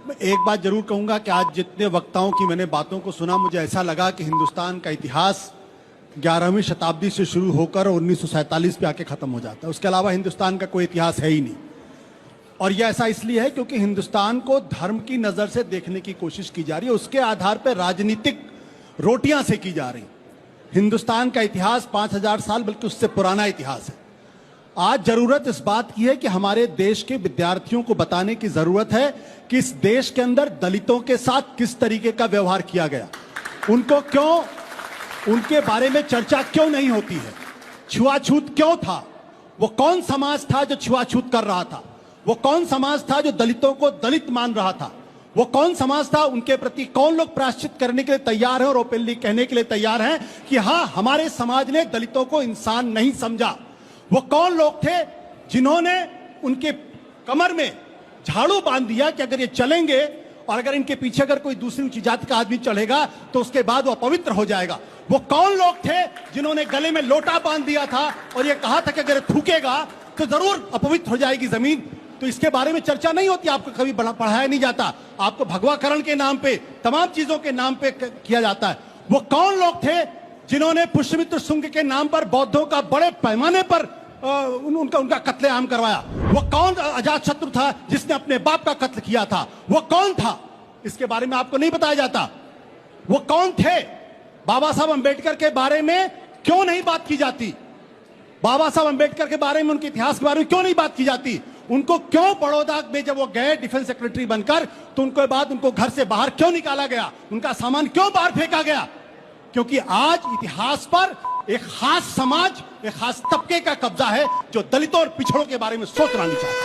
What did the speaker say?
मैं एक बात जरूर कहूंगा कि आज जितने वक्ताओं की मैंने बातों को सुना, मुझे ऐसा लगा कि हिंदुस्तान का इतिहास 11वीं शताब्दी से शुरू होकर 1947 पे आके खत्म हो जाता है। उसके अलावा हिंदुस्तान का कोई इतिहास है ही नहीं। और यह ऐसा इसलिए है क्योंकि हिंदुस्तान को धर्म की नजर से देखने की कोशिश की जा रही है, उसके आधार पर राजनीतिक रोटियां सेकी जा रही। हिंदुस्तान का इतिहास 5000 साल बल्कि उससे पुराना इतिहास है। आज जरूरत इस बात की है कि हमारे देश के विद्यार्थियों को बताने की जरूरत है कि इस देश के अंदर दलितों के साथ किस तरीके का व्यवहार किया गया, उनको क्यों, उनके बारे में चर्चा क्यों नहीं होती है, छुआछूत क्यों था, वो कौन समाज था जो छुआछूत कर रहा था, वो कौन समाज था जो दलितों को दलित मान रहा था, वो कौन समाज था, उनके प्रति कौन लोग प्रायश्चित करने के लिए तैयार हैं और ओपनली कहने के लिए तैयार हैं कि हां, हमारे समाज ने दलितों को इंसान नहीं समझा। वो कौन लोग थे जिन्होंने उनके कमर में झाड़ू बांध दिया कि अगर ये चलेंगे और अगर इनके पीछे अगर कोई दूसरी ऊंची जाति का आदमी चढ़ेगा तो उसके बाद वो अपवित्र हो जाएगा। वो कौन लोग थे जिन्होंने गले में लोटा बांध दिया था और ये कहा था कि अगर थूकेगा तो जरूर अपवित्र हो जाएगी जमीन। तो इसके बारे में चर्चा नहीं होती, आपको कभी पढ़ाया नहीं जाता, आपको भगवाकरण के नाम पे, तमाम चीजों के नाम पे किया जाता है। वो कौन लोग थे जिन्होंने पुष्यमित्र शुंग के नाम पर बौद्धों का बड़े पैमाने पर उनका कत्लेआम करवाया? वो कौन अजात शत्रु था जिसने अपने बाप का कत्ल किया था? वो कौन था? इसके बारे में आपको नहीं बताया जाता। वो कौन थे? बाबा साहब अंबेडकर के बारे में क्यों नहीं बात की जाती? बाबा साहब अंबेडकर के बारे में, उनके इतिहास के बारे में क्यों नहीं बात की जाती? उनको क्यों बड़ौदा में जब वो गए डिफेंस सेक्रेटरी बनकर तो उनके बाद उनको घर से बाहर क्यों निकाला गया? उनका सामान क्यों बाहर फेंका गया? क्योंकि आज इतिहास पर एक खास समाज, एक खास तबके का कब्जा है जो दलितों और पिछड़ों के बारे में सोचना नहीं चाहता।